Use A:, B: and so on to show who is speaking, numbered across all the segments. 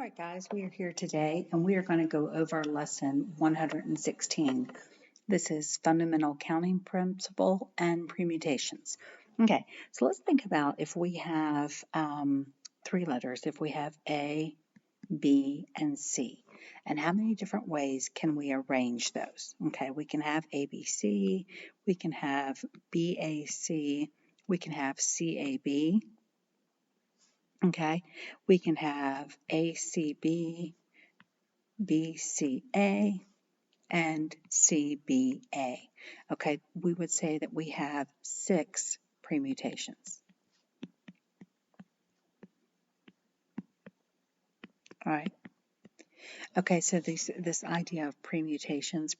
A: right, guys, we are here today and we are going to go over lesson 116. This is fundamental counting principle and permutations. Okay, so let's think about if we have three letters, if we have A, B, and C, and how many different ways can we arrange those? Okay, we can have ABC, we can have BAC, we can have CAB. Okay, we can have ACB, BCA, and CBA. Okay, we would say that we have 6 permutations. All right. Okay, so this idea of permutations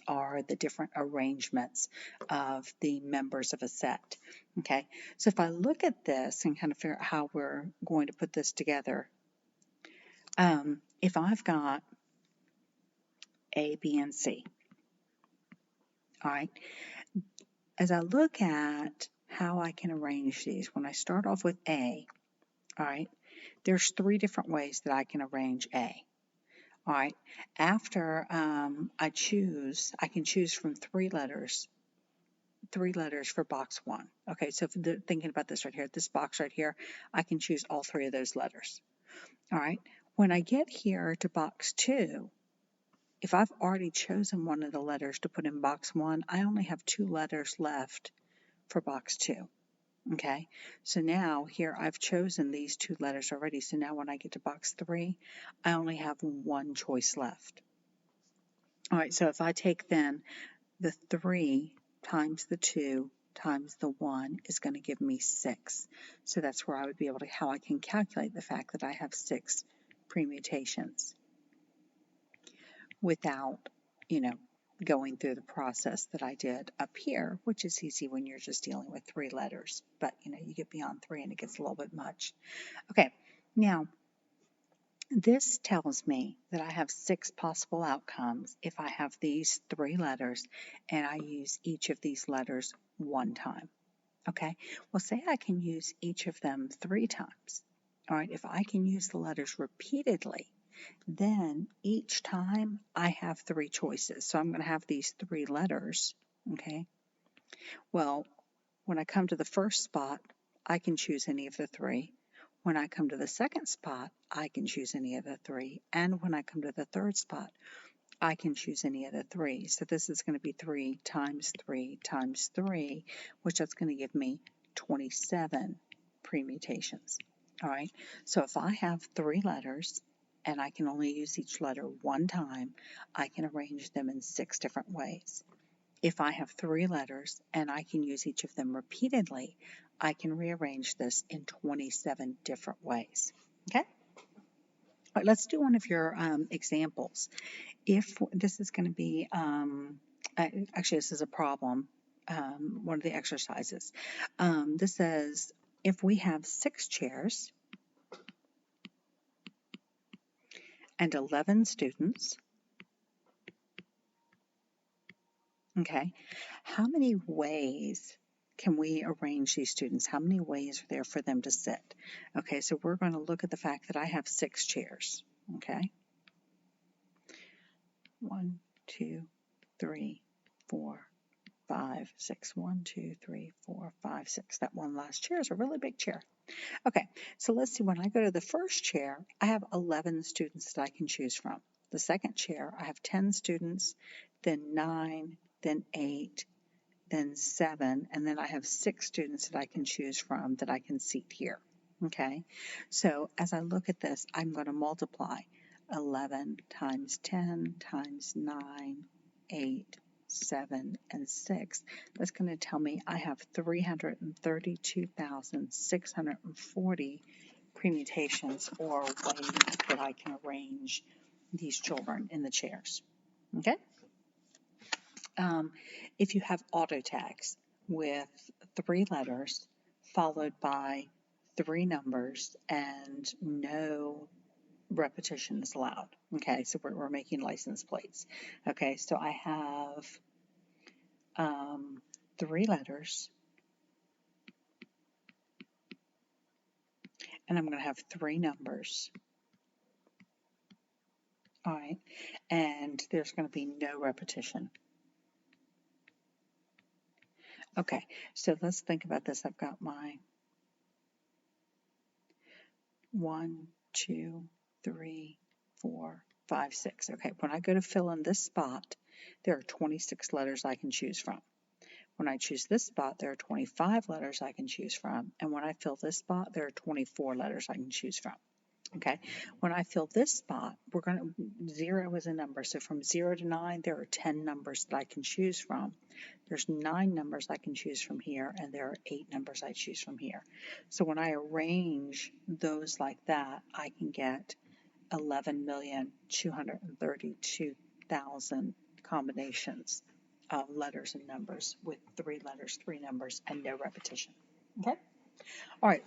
A: are the different arrangements of the members of a set. Okay, so if I look at this and kind of figure out how we're going to put this together, if I've got A, B, and C, all right, as I look at how I can arrange these, when I start off with A, all right, there's 3 different ways that I can arrange A. All right, after I can choose from 3 letters for box 1. Okay, so if they're thinking about this right here, this box right here, I can choose all 3 of those letters. All right, when I get here to box 2, if I've already chosen one of the letters to put in box 1, I only have 2 letters left for box 2. Okay, so now here I've chosen these 2 letters already. So now when I get to box 3, I only have 1 choice left. All right, so if I take then the 3 times the 2 times the 1 is going to give me 6. So that's where I would be able to, how I can calculate the fact that I have 6 permutations without, going through the process that I did up here, which is easy when you're just dealing with 3 letters. But, you get beyond 3 and it gets a little bit much. Okay, now this tells me that I have 6 possible outcomes if I have these 3 letters and I use each of these letters 1 time. Okay, well, say I can use each of them 3 times. All right, if I can use the letters repeatedly, then each time I have 3 choices. So I'm going to have these 3 letters, okay? Well, when I come to the first spot, I can choose any of the 3. When I come to the second spot, I can choose any of the 3. And when I come to the third spot, I can choose any of the 3. So this is going to be 3 times 3 times 3, which is going to give me 27 permutations. All right, so if I have 3 letters, and I can only use each letter 1 time, I can arrange them in 6 different ways. If I have 3 letters and I can use each of them repeatedly, I can rearrange this in 27 different ways. Okay? All right, let's do one of your examples. If this is going to be, actually this is a problem, one of the exercises. This says, if we have 6 chairs and 11 students, okay, how many ways can we arrange these students? How many ways are there for them to sit? Okay, so we're going to look at the fact that I have 6 chairs, okay? 1, 2, 3, 4, 5, 6. 1, 2, 3, 4, 5, 6. That one last chair is a really big chair. Okay, so let's see, when I go to the first chair, I have 11 students that I can choose from. The second chair, I have 10 students, then 9, then 8, then 7, and then I have 6 students that I can choose from that I can seat here. Okay, so as I look at this, I'm going to multiply 11 times 10 times 9, 8, 7, and 6. That's going to tell me I have 332,640 permutations or ways that I can arrange these children in the chairs. Okay? If you have auto tags with 3 letters followed by 3 numbers and no repetition is allowed. Okay, so we're making license plates. Okay, so I have 3 letters, and I'm going to have 3 numbers, All right, and there's going to be no repetition. Okay, so let's think about this. I've got my 1, 2, 3, 4, 5, 6. Okay, when I go to fill in this spot, there are 26 letters I can choose from. When I choose this spot, there are 25 letters I can choose from. And when I fill this spot, there are 24 letters I can choose from. Okay, when I fill this spot, 0 is a number. So from 0 to 9, there are 10 numbers that I can choose from. There's 9 numbers I can choose from here, and there are 8 numbers I choose from here. So when I arrange those like that, I can get 11,232,000 combinations of letters and numbers with 3 letters, 3 numbers, and no repetition. Okay? All right.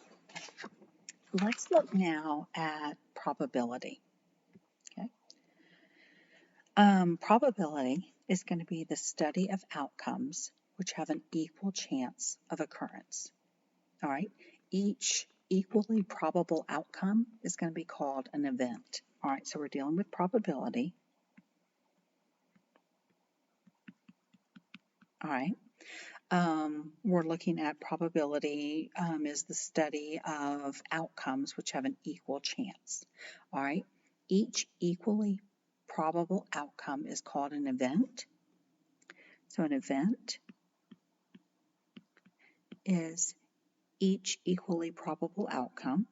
A: Let's look now at probability. Okay? Probability is going to be the study of outcomes which have an equal chance of occurrence. All right? Each equally probable outcome is going to be called an event. All right, so we're dealing with probability. All right. We're looking at probability is the study of outcomes which have an equal chance. All right. Each equally probable outcome is called an event. So an event is each equally probable outcome.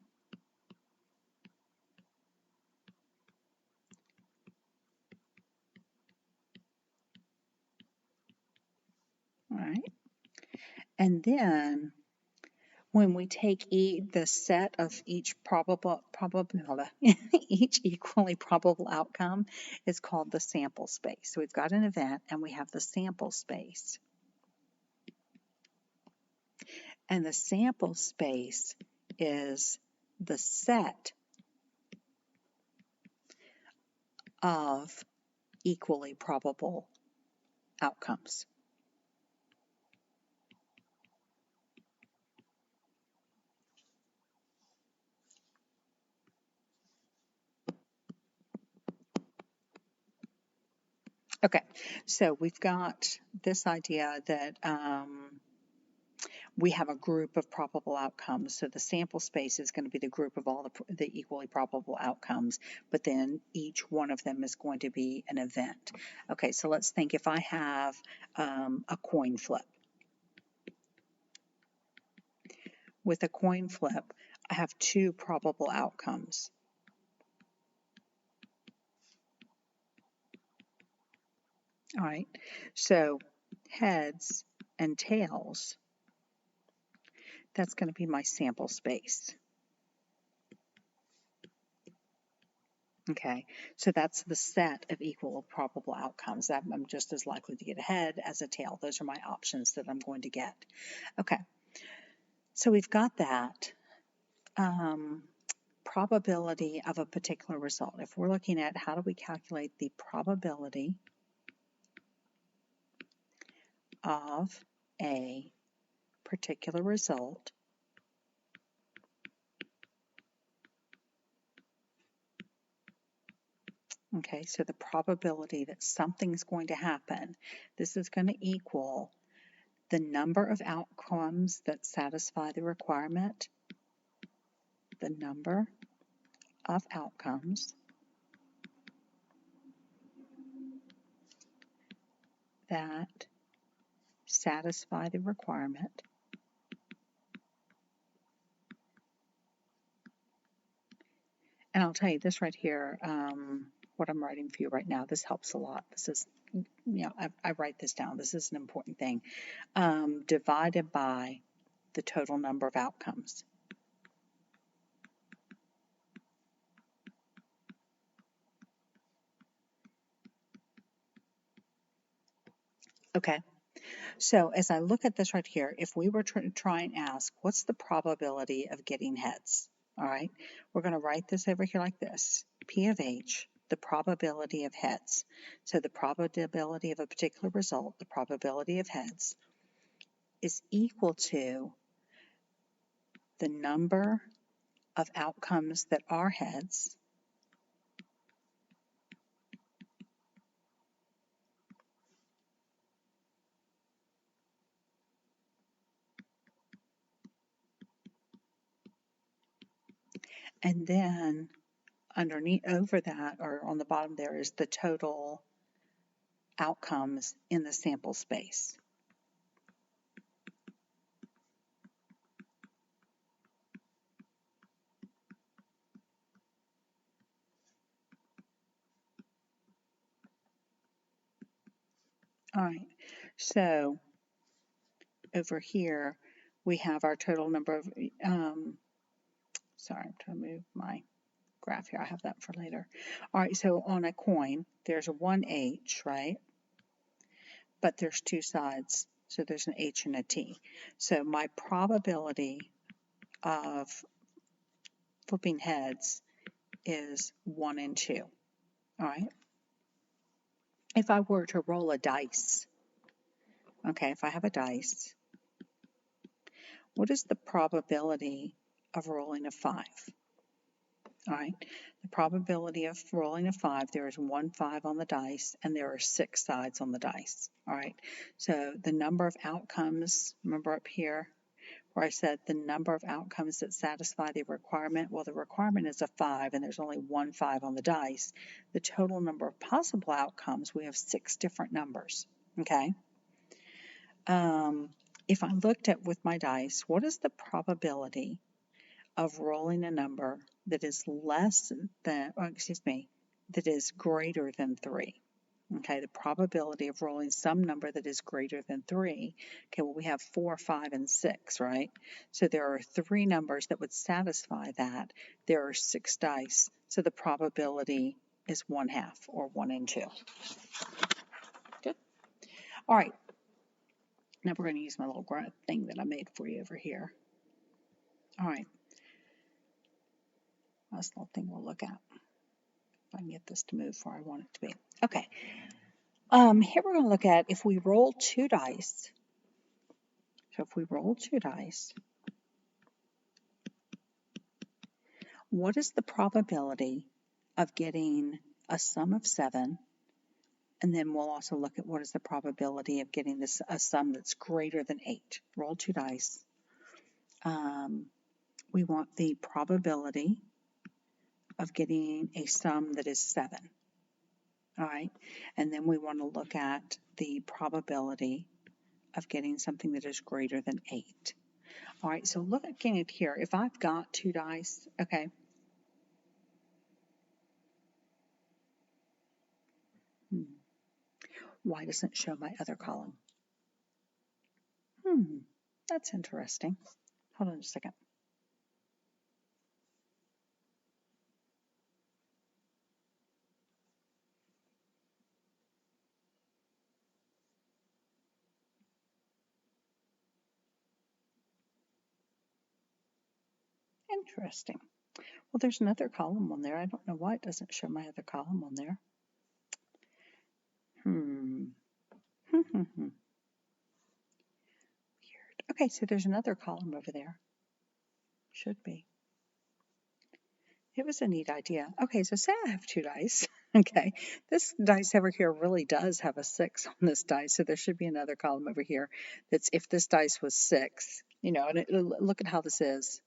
A: All right. And then when we take the set of each each equally probable outcome is called the sample space. So we've got an event and we have the sample space. And the sample space is the set of equally probable outcomes. Okay, so we've got this idea that we have a group of probable outcomes. So the sample space is going to be the group of all the equally probable outcomes, but then each one of them is going to be an event. Okay, so let's think if I have a coin flip. With a coin flip, I have 2 probable outcomes. All right, so heads and tails, that's going to be my sample space. Okay, so that's the set of equal probable outcomes. I'm just as likely to get a head as a tail. Those are my options that I'm going to get. Okay, so we've got that probability of a particular result. If we're looking at how do we calculate the probability of a particular result, okay, so the probability that something's going to happen, this is going to equal the number of outcomes that satisfy the requirement, the number of outcomes that satisfy the requirement and I'll tell you this right here, what I'm writing for you right now, this helps a lot. This is, I write this down. This is an important thing. Divided by the total number of outcomes. Okay, so as I look at this right here, if we were to try and ask, what's the probability of getting heads? All right, we're going to write this over here like this. P of H, the probability of heads. So the probability of a particular result, the probability of heads, is equal to the number of outcomes that are heads And then underneath, over that, or on the bottom there, is the total outcomes in the sample space. All right, so over here we have our total number of, sorry, I'm trying to move my graph here. I have that for later. All right, so on a coin, there's one H, right? But there's two sides, so there's an H and a T. So my probability of flipping heads is 1 in 2. All right. If I were to roll a dice, okay, if I have a dice, what is the probability of rolling a 5? All right, the probability of rolling a 5, there is 1 5 on the dice, and there are 6 sides on the dice. All right, so the number of outcomes, remember up here where I said the number of outcomes that satisfy the requirement? Well, the requirement is a 5, and there's only 1 5 on the dice. The total number of possible outcomes, we have 6 different numbers. Okay. If I looked at with my dice, what is the probability of rolling a number that is less than, that is greater than 3? Okay, the probability of rolling some number that is greater than 3. Okay, well, we have 4, 5, and 6, right? So there are 3 numbers that would satisfy that. There are 6 dice, so the probability is 1/2, or 1 in 2. Good. All right. Now we're going to use my little thing that I made for you over here. All right. That's the little thing we'll look at. If I can get this to move where I want it to be. Okay. Here we're going to look at if we roll 2 dice. So if we roll 2 dice, what is the probability of getting a sum of 7? And then we'll also look at what is the probability of getting a sum that's greater than 8. Roll 2 dice. We want the probability of getting a sum that is 7. All right, and then we want to look at the probability of getting something that is greater than 8. All right, so looking at here, if I've got 2 dice, okay. Why doesn't it show my other column? That's interesting. Hold on a second. Interesting. Well, there's another column on there. I don't know why it doesn't show my other column on there. Weird. Okay, so there's another column over there. Should be. It was a neat idea. Okay, so say I have 2 dice. Okay, this dice over here really does have a 6 on this dice, so there should be another column over here that's if this dice was 6, and look at how this is.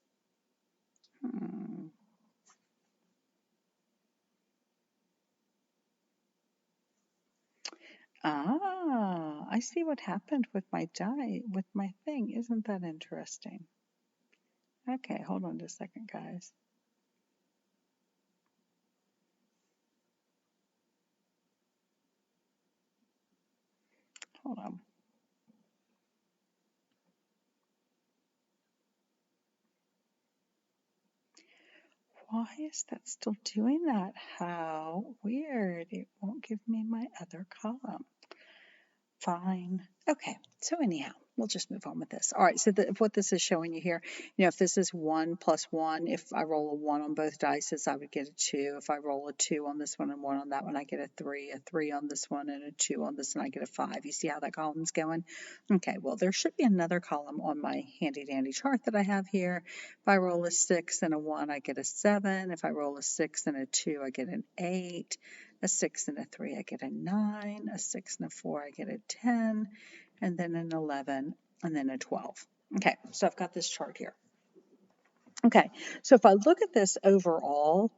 A: I see what happened with my die, with my thing. Isn't that interesting? Okay, hold on just a second, guys. Hold on. Why is that still doing that? How weird. It won't give me my other column. Fine. Okay, so anyhow, we'll just move on with this. All right, so what this is showing you here, if this is 1 plus 1, if I roll a 1 on both dice, I would get a 2. If I roll a 2 on this one and 1 on that one, I get a 3 on this one and a 2 on this one, I get a 5. You see how that column's going? Okay, well, there should be another column on my handy-dandy chart that I have here. If I roll a 6 and a 1, I get a 7. If I roll a 6 and a 2, I get an 8. A 6 and a 3, I get a 9. A 6 and a 4, I get a 10. And then an 11, and then a 12. Okay, so I've got this chart here. Okay, so if I look at this overall,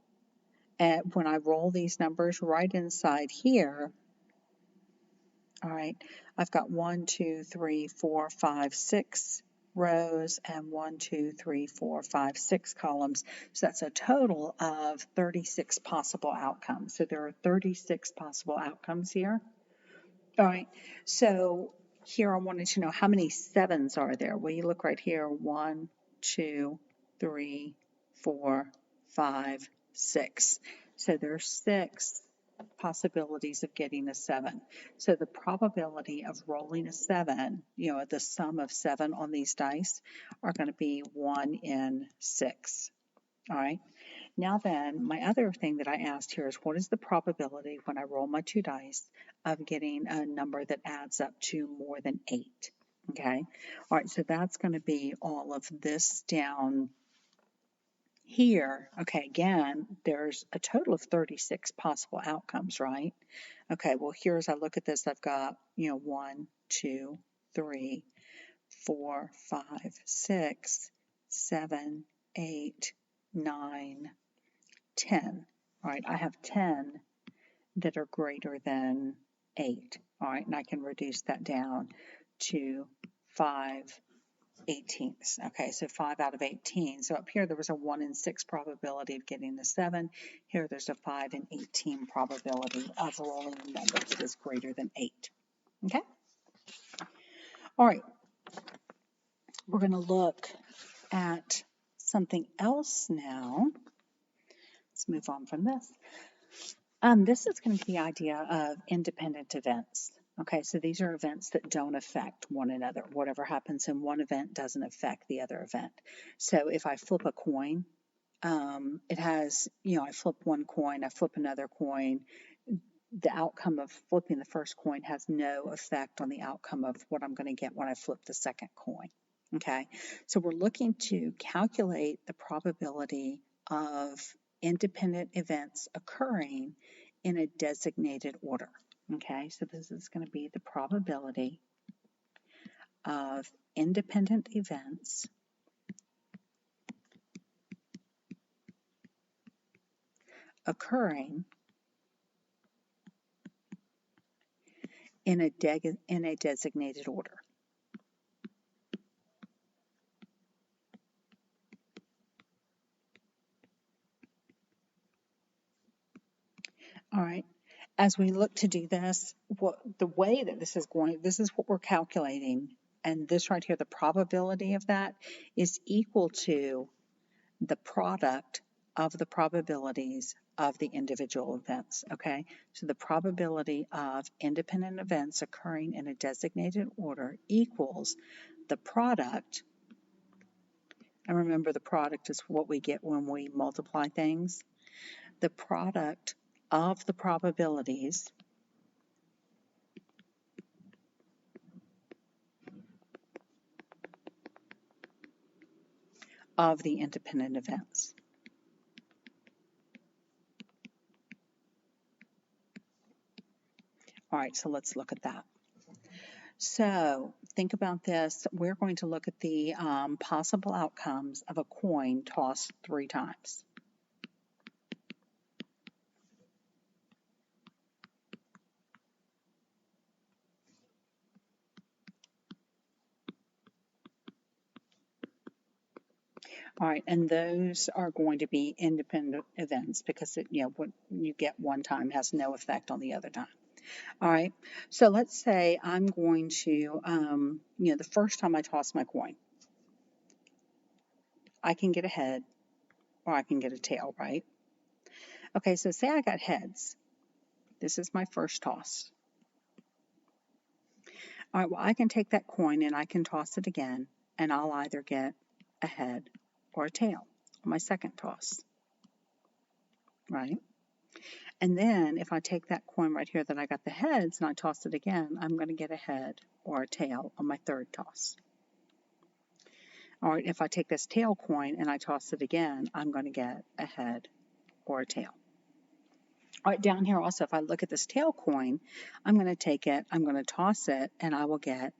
A: when I roll these numbers right inside here, all right, I've got 1, 2, 3, 4, 5, 6 rows and 1, 2, 3, 4, 5, 6 columns. So that's a total of 36 possible outcomes. So there are 36 possible outcomes here. All right, so here I wanted to know how many sevens are there. Well, you look right here, 1, 2, 3, 4, 5, 6. So there's 6 possibilities of getting a 7. So the probability of rolling a 7, the sum of 7 on these dice are going to be 1 in 6. All right. Now then, my other thing that I asked here is what is the probability when I roll my 2 dice of getting a number that adds up to more than 8? Okay. All right. So that's going to be all of this down here. Okay. Again, there's a total of 36 possible outcomes, right? Okay. Well, here as I look at this, I've got, 1, 2, 3, 4, 5, 6, 7, 8, 9, 10. All right, I have 10 that are greater than 8. All right, and I can reduce that down to 5/18. Okay, so 5 out of 18. So up here there was a 1 in 6 probability of getting the 7. Here there's a 5 in 18 probability of rolling a number that is greater than 8. Okay? All right, we're going to look at something else now. Let's move on from this. This is going to be the idea of independent events. Okay, so these are events that don't affect one another. Whatever happens in one event doesn't affect the other event. So if I flip a coin, it has, I flip one coin, I flip another coin. The outcome of flipping the first coin has no effect on the outcome of what I'm going to get when I flip the second coin. Okay, so we're looking to calculate the probability of independent events occurring in a designated order. Okay, so this is going to be the probability of independent events occurring in a designated order. All right. As we look to do this, the way that this is going, this is what we're calculating, and this right here, the probability of that is equal to the product of the probabilities of the individual events, okay? So the probability of independent events occurring in a designated order equals the product, and remember the product is what we get when we multiply things, the product of the probabilities of the independent events. All right, so let's look at that. So think about this. We're going to look at the possible outcomes of a coin tossed 3 times. All right, and those are going to be independent events because what you get one time has no effect on the other time. All right, so let's say I'm going to, the first time I toss my coin, I can get a head or I can get a tail, right? Okay, so say I got heads. This is my first toss. All right, well, I can take that coin and I can toss it again, and I'll either get a head or a tail on my second toss, right? And then if I take that coin right here that I got the heads and I toss it again, I'm going to get a head or a tail on my third toss. All right, if I take this tail coin and I toss it again, I'm going to get a head or a tail. All right, down here also, if I look at this tail coin, I'm going to take it, I'm going to toss it, and I will get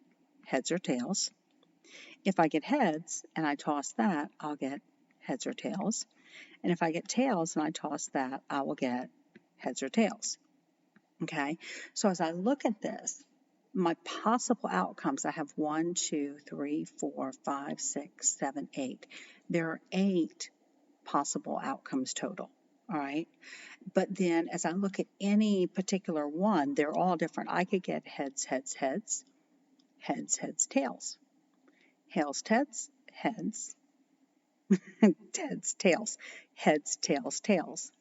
A: heads or tails. If I get heads and I toss that, I'll get heads or tails. And if I get tails and I toss that, I will get heads or tails. Okay, so as I look at this, my possible outcomes, I have 1, 2, 3, 4, 5, 6, 7, 8. There are 8 possible outcomes total. All right, but then as I look at any particular one, they're all different. I could get heads, heads, heads, heads, heads, tails, tails, heads, heads, heads, tails, heads, tails, tails,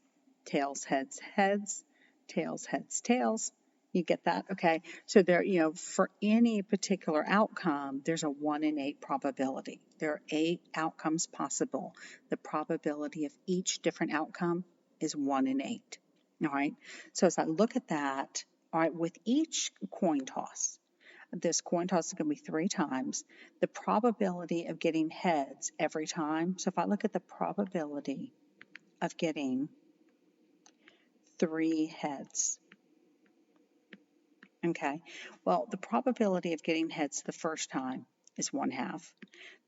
A: tails, heads, heads, tails, heads, tails. You get that? Okay. So there, for any particular outcome, there's a 1 in 8 probability. There are 8 outcomes possible. The probability of each different outcome is 1 in 8. All right. So as I look at that, all right, with each coin toss, this coin toss is going to be 3 times. The probability of getting heads every time. So if I look at the probability of getting 3 heads. Okay, well, the probability of getting heads the first time is 1/2.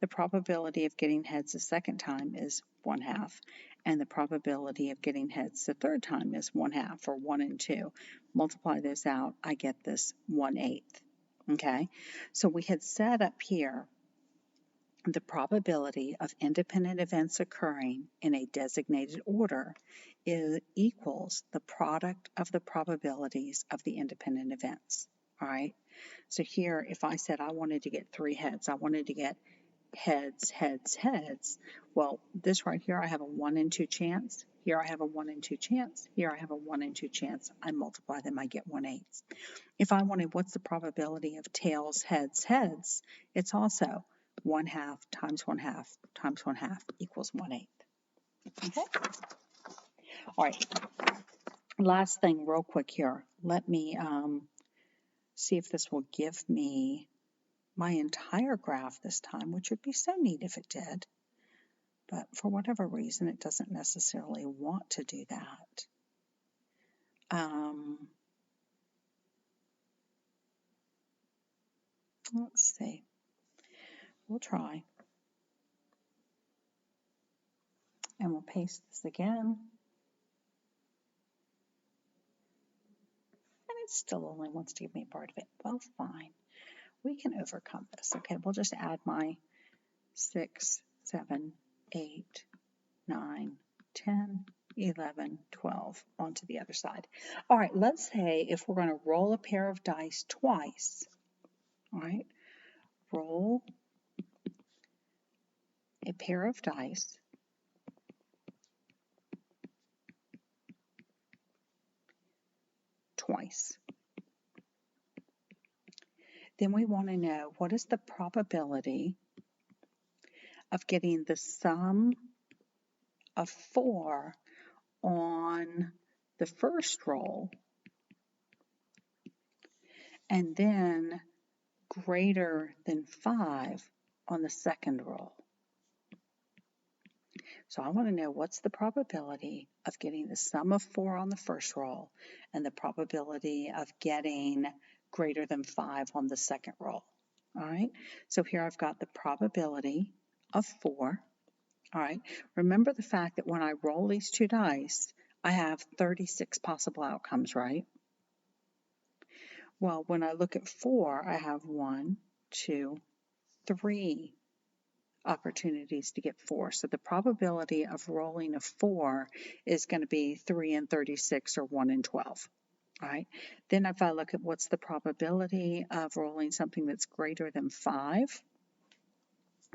A: The probability of getting heads the second time is 1/2. And the probability of getting heads the third time is 1/2, or 1 and 2. Multiply those out, I get this 1/8. Okay, so we had set up here the probability of independent events occurring in a designated order equals the product of the probabilities of the independent events. All right. So here, if I said I wanted to get 3 heads, I wanted to get heads, heads, heads. Well, this right here, I have a 1 in 2 chance. Here I have a 1 in 2 chance. Here I have a 1 in 2 chance. I multiply them, I get 1/8. If I wanted what's the probability of tails, heads, heads, it's also 1/2 times 1/2 times 1/2 equals 1/8. Okay. All right. Last thing real quick here. Let me see if this will give me my entire graph this time, which would be so neat if it did. But for whatever reason, it doesn't necessarily want to do that. Let's see. We'll try. And we'll paste this again. And it still only wants to give me part of it. Well, fine. We can overcome this. Okay, we'll just add my 6, 7, 8, 9, 10, 11, 12 onto the other side. All right, let's say if we're going to roll a pair of dice twice. All right, roll a pair of dice twice. Then we want to know what is the probability of getting the sum of 4 on the first roll and then greater than 5 on the second roll. So I want to know what's the probability of getting the sum of 4 on the first roll and the probability of getting greater than 5 on the second roll. All right, so here I've got the probability of 4. All right, remember the fact that when I roll these 2 dice, I have 36 possible outcomes, right? Well, when I look at 4, I have 1, 2, 3 opportunities to get 4. So the probability of rolling a 4 is going to be 3 in 36 or 1 in 12. All right. Then if I look at what's the probability of rolling something that's greater than 5.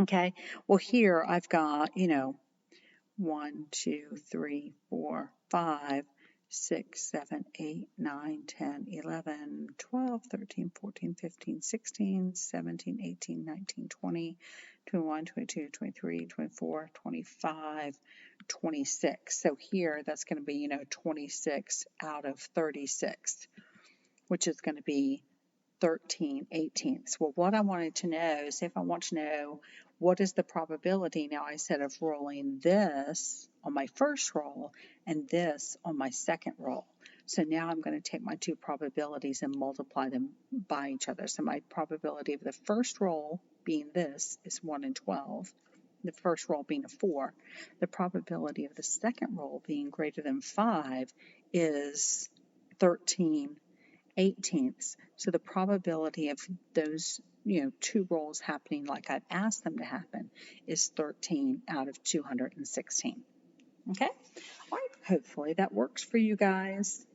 A: Okay. Well, here I've got, 1, 2, 3, 4, 5, 6, 7, 8, 9, 10, 11, 12, 13, 14, 15, 16, 17, 18, 19, 20, 21, 22, 23, 24, 25, 26. So here that's going to be, 26 out of 36, which is going to be 13/18. Well, what I wanted to know is if I want to know what is the probability, now I said, of rolling this on my first roll and this on my second roll. So now I'm going to take my 2 probabilities and multiply them by each other. So my probability of the first roll being this is 1 in 12. the first roll being a 4, the probability of the second roll being greater than 5 is 13/18. So the probability of those, 2 rolls happening like I've asked them to happen is 13 out of 216. Okay? All right, hopefully that works for you guys.